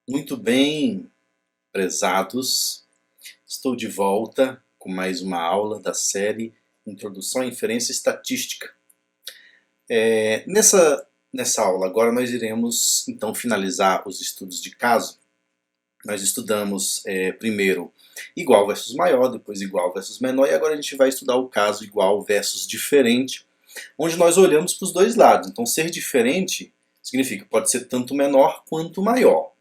Muito bem, prezados. Estou de volta com mais uma aula da série Introdução à Inferência Estatística. Nessa aula agora nós iremos então finalizar os estudos de caso. Nós estudamos primeiro igual versus maior, depois igual versus menor, e agora a gente vai estudar o caso igual versus diferente, onde nós olhamos para os dois lados. Então ser diferente significa que pode ser tanto menor quanto maior.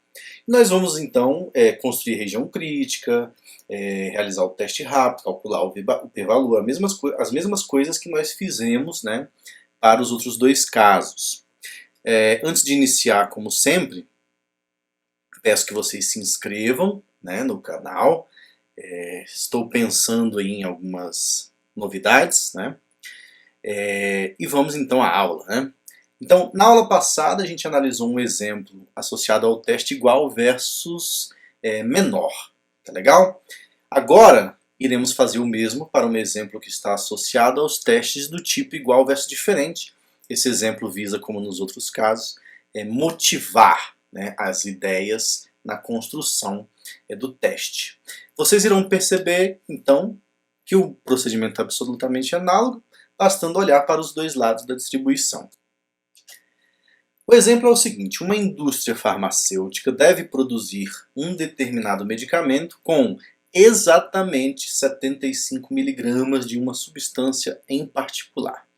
Nós vamos então construir região crítica, realizar o teste rápido, calcular o p-valor, as mesmas coisas que nós fizemos, né, para os outros dois casos. Antes de iniciar, como sempre, peço que vocês se inscrevam, né, no canal. Estou pensando em algumas novidades, né, e vamos então à aula, né. Então, na aula passada a gente analisou um exemplo associado ao teste igual versus menor, tá legal? Agora iremos fazer o mesmo para um exemplo que está associado aos testes do tipo igual versus diferente. Esse exemplo visa, como nos outros casos, motivar, né, as ideias na construção do teste. Vocês irão perceber, então, que o procedimento é absolutamente análogo, bastando olhar para os dois lados da distribuição. O exemplo é o seguinte: uma indústria farmacêutica deve produzir um determinado medicamento com exatamente 75 miligramas de uma substância em particular.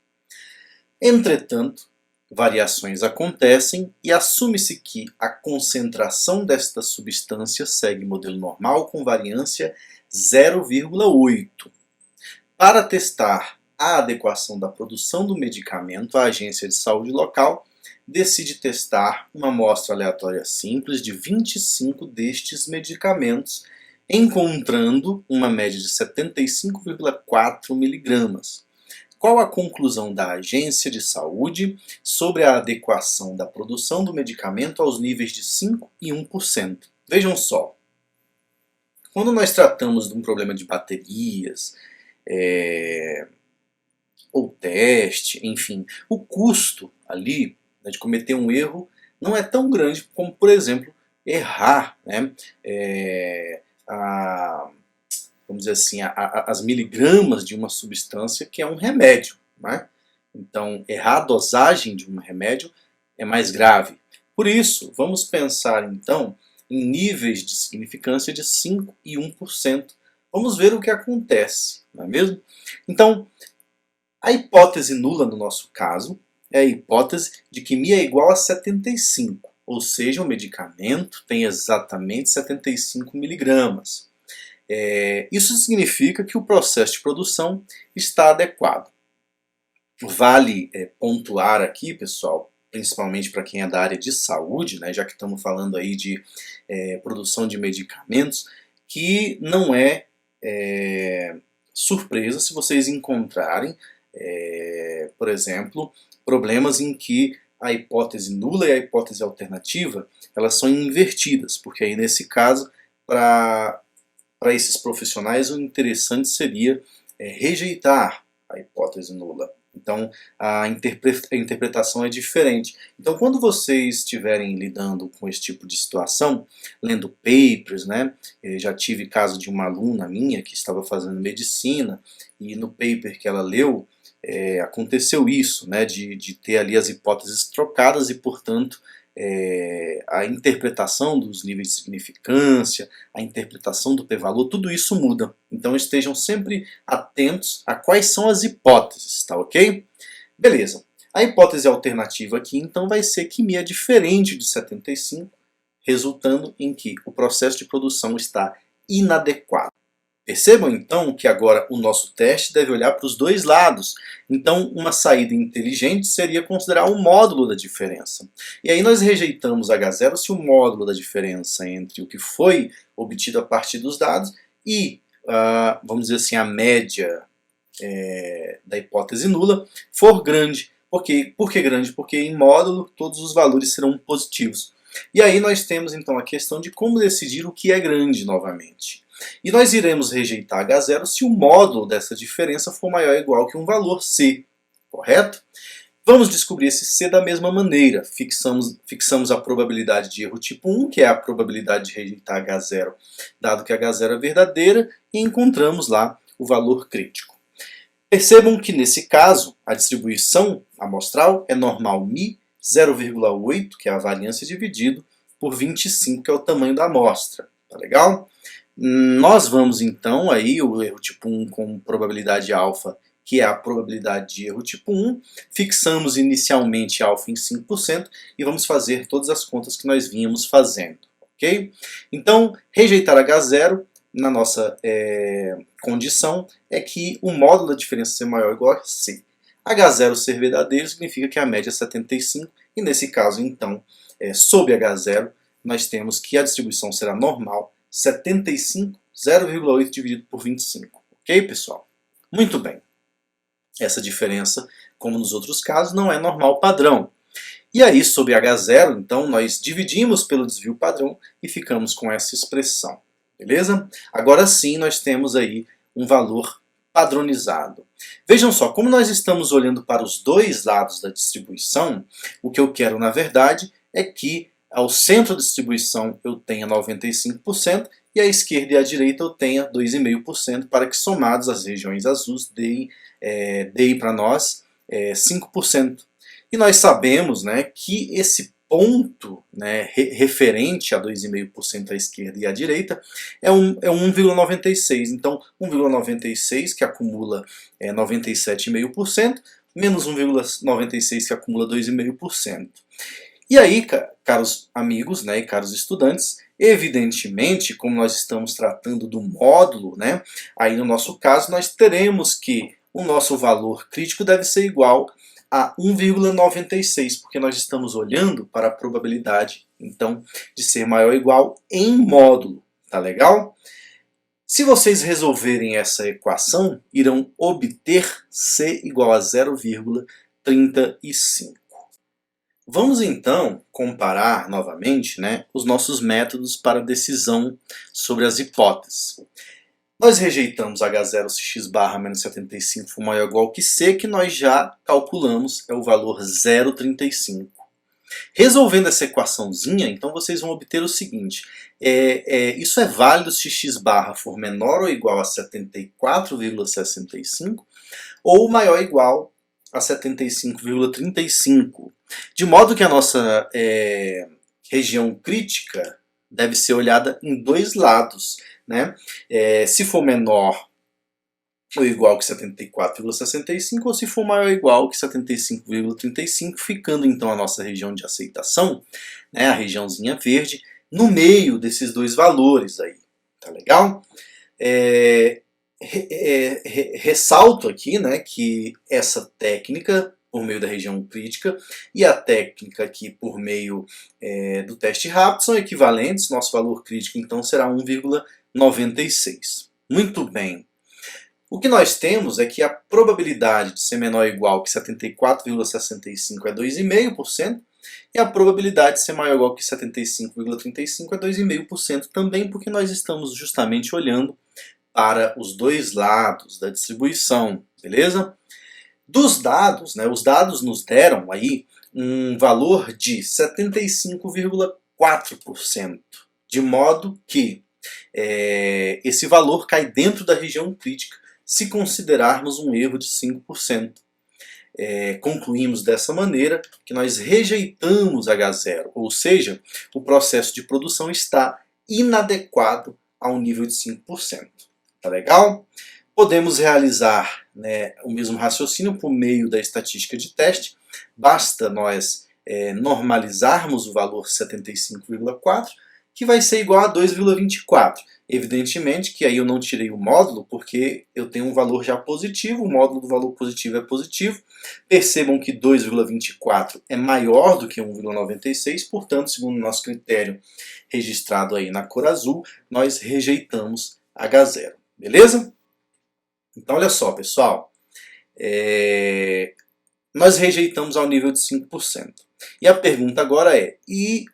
Entretanto, variações acontecem e assume-se que a concentração desta substância segue modelo normal com variância 0,8. Para testar a adequação da produção do medicamento, a agência de saúde local decide testar uma amostra aleatória simples de 25 destes medicamentos, encontrando uma média de 75,4 miligramas. Qual a conclusão da agência de saúde sobre a adequação da produção do medicamento aos níveis de 5% e 1%? Vejam só, quando nós tratamos de um problema de baterias, ou teste, enfim, o custo ali de cometer um erro não é tão grande como, por exemplo, errar, né, vamos dizer assim, as miligramas de uma substância que é um remédio, né? Então, errar a dosagem de um remédio é mais grave. Por isso, vamos pensar então em níveis de significância de 5% e 1%. Vamos ver o que acontece, não é mesmo? Então, a hipótese nula no nosso caso é a hipótese de que μ é igual a 75, ou seja, o medicamento tem exatamente 75 miligramas. Isso significa que o processo de produção está adequado. Vale pontuar aqui, pessoal, principalmente para quem é da área de saúde, né, já que estamos falando aí de produção de medicamentos, que não é surpresa se vocês encontrarem, por exemplo, problemas em que a hipótese nula e a hipótese alternativa elas são invertidas, porque aí nesse caso, para esses profissionais, o interessante seria rejeitar a hipótese nula. Então a interpretação é diferente. Então quando vocês estiverem lidando com esse tipo de situação, lendo papers, né, já tive caso de uma aluna minha que estava fazendo medicina e no paper que ela leu, aconteceu isso, né, de ter ali as hipóteses trocadas e, portanto, a interpretação dos níveis de significância, a interpretação do p-valor, tudo isso muda. Então estejam sempre atentos a quais são as hipóteses, tá ok? Beleza. A hipótese alternativa aqui então vai ser que μ é diferente de 75, resultando em que o processo de produção está inadequado. Percebam então que agora o nosso teste deve olhar para os dois lados. Então uma saída inteligente seria considerar o módulo da diferença. E aí nós rejeitamos H0 se o módulo da diferença entre o que foi obtido a partir dos dados e, vamos dizer assim, a média da hipótese nula for grande. Por que grande? Porque em módulo todos os valores serão positivos. E aí nós temos então a questão de como decidir o que é grande novamente. E nós iremos rejeitar H0 se o módulo dessa diferença for maior ou igual que um valor C, correto? Vamos descobrir esse C da mesma maneira. Fixamos a probabilidade de erro tipo 1, que é a probabilidade de rejeitar H0, dado que H0 é verdadeira, e encontramos lá o valor crítico. Percebam que nesse caso, a distribuição amostral é normal μ 0,8, que é a variância, dividido por 25, que é o tamanho da amostra. Tá legal? Nós vamos então aí o erro tipo 1 com probabilidade alfa, que é a probabilidade de erro tipo 1, fixamos inicialmente alfa em 5% e vamos fazer todas as contas que nós vínhamos fazendo. Ok? Então, rejeitar H0 na nossa condição é que o módulo da diferença ser maior ou igual a C. H0 ser verdadeiro significa que a média é 75 e nesse caso então, sob H0, nós temos que a distribuição será normal, 75, 0,8 dividido por 25. Ok, pessoal? Muito bem. Essa diferença, como nos outros casos, não é normal padrão. E aí, sob H0, então, nós dividimos pelo desvio padrão e ficamos com essa expressão. Beleza? Agora sim, nós temos aí um valor padronizado. Vejam só, como nós estamos olhando para os dois lados da distribuição, o que eu quero, na verdade, é que ao centro da distribuição eu tenha 95% e à esquerda e à direita eu tenha 2,5%, para que somados as regiões azuis deem para nós 5%. E nós sabemos, né, que esse ponto, né, referente a 2,5% à esquerda e à direita é 1,96. Então 1,96 que acumula 97,5%, menos 1,96 que acumula 2,5%. E aí, caros amigos, né, e caros estudantes, evidentemente, como nós estamos tratando do módulo, né, aí no nosso caso nós teremos que o nosso valor crítico deve ser igual a 1,96, porque nós estamos olhando para a probabilidade, então, de ser maior ou igual em módulo. Tá legal? Se vocês resolverem essa equação, irão obter C igual a 0,35. Vamos então comparar novamente, né, os nossos métodos para decisão sobre as hipóteses. Nós rejeitamos H0 se x barra menos 75 for maior ou igual que C, que nós já calculamos, é o valor 0,35. Resolvendo essa equaçãozinha, então vocês vão obter o seguinte, isso é válido se x barra for menor ou igual a 74,65 ou maior ou igual a 75,35. De modo que a nossa região crítica deve ser olhada em dois lados, né? Se for menor ou igual que 74,65 ou se for maior ou igual que 75,35, ficando então a nossa região de aceitação, né, a regiãozinha verde, no meio desses dois valores aí. Tá legal? Ressalto aqui, né, que essa técnica por meio da região crítica e a técnica aqui por meio do teste rápido são equivalentes. Nosso valor crítico então será 1,96. Muito bem. O que nós temos é que a probabilidade de ser menor ou igual que 74,65 é 2,5% e a probabilidade de ser maior ou igual que 75,35 é 2,5% também, porque nós estamos justamente olhando para os dois lados da distribuição, beleza? Dos dados, né, os dados nos deram aí um valor de 75,4%, de modo que esse valor cai dentro da região crítica se considerarmos um erro de 5%. Concluímos dessa maneira que nós rejeitamos H0, ou seja, o processo de produção está inadequado ao nível de 5%. Tá legal? Podemos realizar, né, o mesmo raciocínio por meio da estatística de teste. Basta nós normalizarmos o valor 75,4, que vai ser igual a 2,24. Evidentemente que aí eu não tirei o módulo, porque eu tenho um valor já positivo, o módulo do valor positivo é positivo. Percebam que 2,24 é maior do que 1,96, portanto, segundo o nosso critério registrado aí na cor azul, nós rejeitamos H0. Beleza? Então, olha só, pessoal. Nós rejeitamos ao nível de 5%. E a pergunta agora é, e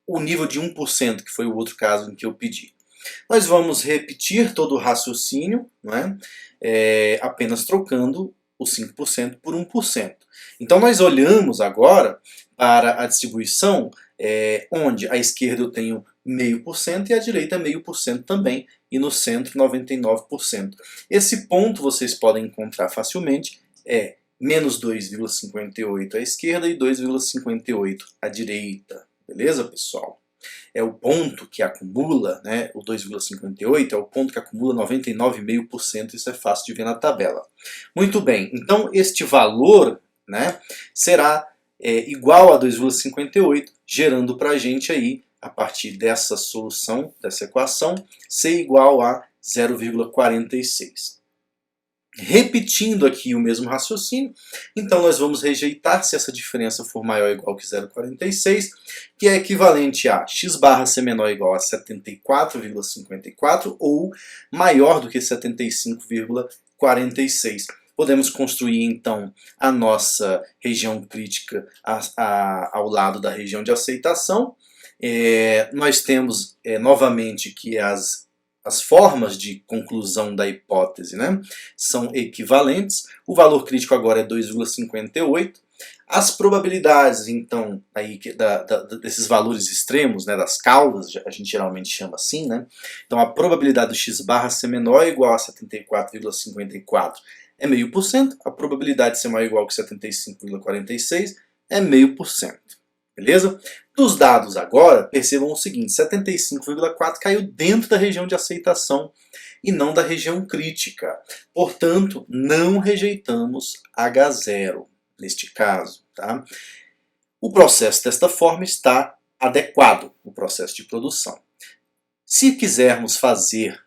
o nível de 1%, que foi o outro caso em que eu pedi? Nós vamos repetir todo o raciocínio, né, apenas trocando o 5% por 1%. Então nós olhamos agora para a distribuição onde à esquerda eu tenho 0,5% e à direita 0,5% também, e no centro 99%. Esse ponto vocês podem encontrar facilmente, é menos 2,58 à esquerda e 2,58 à direita. Beleza, pessoal? É o ponto que acumula, né, o 2,58 é o ponto que acumula 99,5%, isso é fácil de ver na tabela. Muito bem, então este valor, né, será igual a 2,58, gerando para a gente aí, a partir dessa solução, dessa equação, C igual a 0,46. Repetindo aqui o mesmo raciocínio, então nós vamos rejeitar se essa diferença for maior ou igual que 0,46, que é equivalente a x barra ser menor ou igual a 74,54 ou maior do que 75,46. Podemos construir então a nossa região crítica ao lado da região de aceitação. Nós temos novamente que as formas de conclusão da hipótese, né, são equivalentes. O valor crítico agora é 2,58. As probabilidades, então, aí, desses valores extremos, né, das causas, a gente geralmente chama assim, né? Então a probabilidade do x barra ser menor ou igual a 74,54 é 0,5%. A probabilidade de ser maior ou igual que 75,46 é 0,5%. Beleza? Dos dados agora, percebam o seguinte, 75,4 caiu dentro da região de aceitação e não da região crítica. Portanto, não rejeitamos H0 neste caso. Tá? O processo desta forma está adequado, o processo de produção. Se quisermos fazer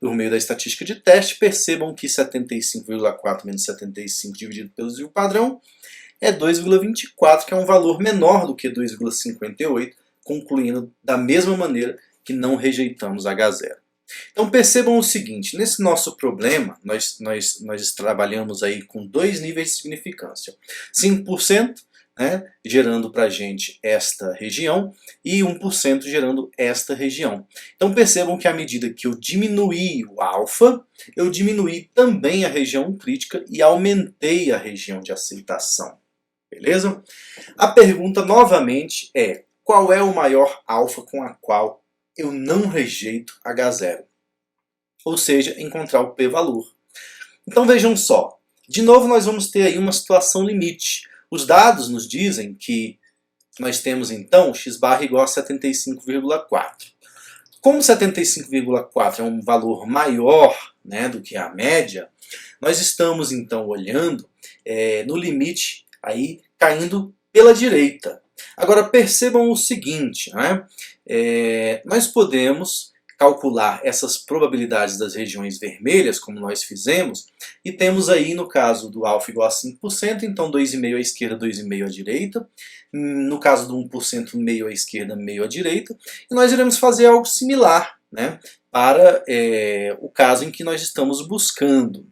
por meio da estatística de teste, percebam que 75,4 menos 75 dividido pelo desvio padrão é 2,24, que é um valor menor do que 2,58, concluindo da mesma maneira que não rejeitamos H0. Então percebam o seguinte, nesse nosso problema, nós trabalhamos aí com dois níveis de significância. 5%, né, gerando para a gente esta região, e 1% gerando esta região. Então percebam que à medida que eu diminuí o alfa, eu diminuí também a região crítica e aumentei a região de aceitação. Beleza? A pergunta novamente é, qual é o maior alfa com a qual eu não rejeito H0? Ou seja, encontrar o p-valor. Então vejam só, de novo nós vamos ter aí uma situação limite. Os dados nos dizem que nós temos então x barra igual a 75,4. Como 75,4 é um valor maior, né, do que a média, nós estamos então olhando no limite aí caindo pela direita. Agora percebam o seguinte, né? Nós podemos calcular essas probabilidades das regiões vermelhas, como nós fizemos, e temos aí no caso do alfa igual a 5%, então 2,5 à esquerda, 2,5 à direita. No caso do 1%, meio à esquerda, meio à direita. E nós iremos fazer algo similar, né, para o caso em que nós estamos buscando.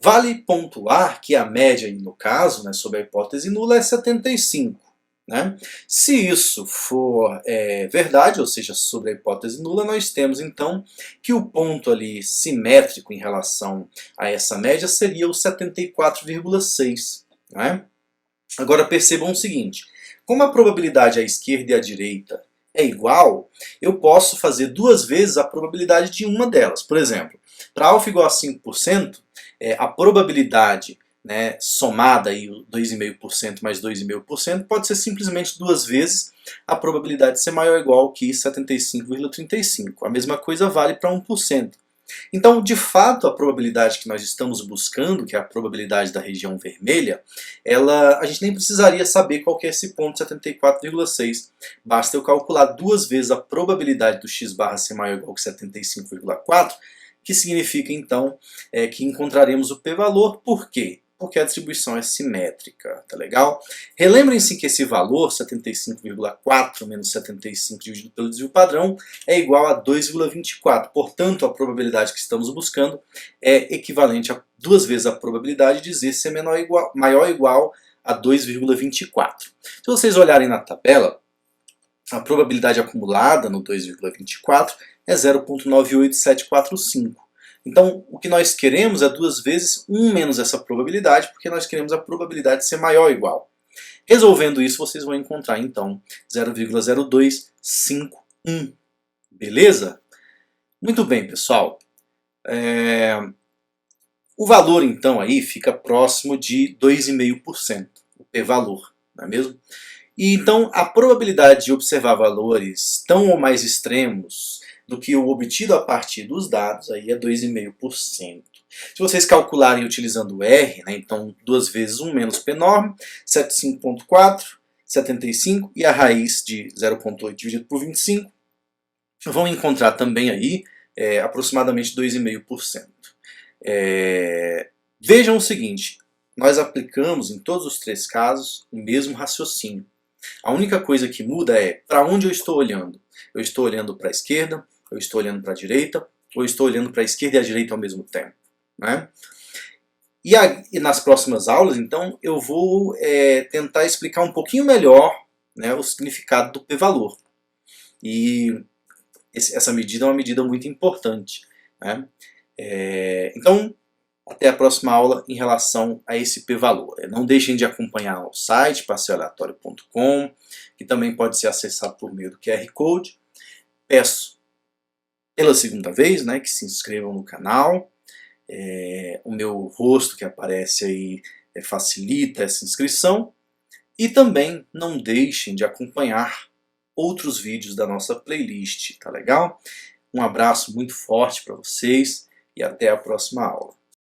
Vale pontuar que a média, no caso, né, sobre a hipótese nula, é 75. Né? Se isso for verdade, ou seja, sobre a hipótese nula, nós temos então que o ponto ali simétrico em relação a essa média seria o 74,6. Né? Agora percebam o seguinte, como a probabilidade à esquerda e à direita é igual, eu posso fazer duas vezes a probabilidade de uma delas. Por exemplo, para alfa igual a 5%, a probabilidade, né, somada aí, 2,5% mais 2,5%, pode ser simplesmente duas vezes a probabilidade de ser maior ou igual que 75,35. A mesma coisa vale para 1%. Então, de fato, a probabilidade que nós estamos buscando, que é a probabilidade da região vermelha, a gente nem precisaria saber qual que é esse ponto 74,6. Basta eu calcular duas vezes a probabilidade do x barra ser maior ou igual que 75,4, que significa então que encontraremos o p-valor. Por quê? Porque a distribuição é simétrica, tá legal? Relembrem-se que esse valor, 75,4 menos 75 dividido pelo desvio padrão, é igual a 2,24. Portanto, a probabilidade que estamos buscando é equivalente a duas vezes a probabilidade de z ser maior ou igual a 2,24. Se vocês olharem na tabela, a probabilidade acumulada no 2,24 é 0,98745. Então, o que nós queremos é 2 vezes 1 menos essa probabilidade, porque nós queremos a probabilidade ser maior ou igual. Resolvendo isso, vocês vão encontrar, então, 0,0251. Beleza? Muito bem, pessoal. O valor, então, aí fica próximo de 2,5%, o p-valor, não é mesmo? E, então, a probabilidade de observar valores tão ou mais extremos do que o obtido a partir dos dados aí é 2,5%. Se vocês calcularem utilizando o R, né, então 2 vezes 1 menos P norm, 75,4, 75 e a raiz de 0,8 dividido por 25, vão encontrar também aí aproximadamente 2,5%. Vejam o seguinte, nós aplicamos em todos os 3 casos o mesmo raciocínio. A única coisa que muda é para onde eu estou olhando. Eu estou olhando para a esquerda, eu estou olhando para a direita, ou eu estou olhando para a esquerda e a direita ao mesmo tempo. Né? E nas próximas aulas, então, eu vou tentar explicar um pouquinho melhor, né, o significado do p-valor. E essa medida é uma medida muito importante. Né? Então, até a próxima aula em relação a esse p-valor. Não deixem de acompanhar o site passeoaleatório.com, que também pode ser acessado por meio do QR Code. Peço pela segunda vez, né, que se inscrevam no canal. O meu rosto que aparece aí facilita essa inscrição. E também não deixem de acompanhar outros vídeos da nossa playlist, tá legal? Um abraço muito forte para vocês e até a próxima aula.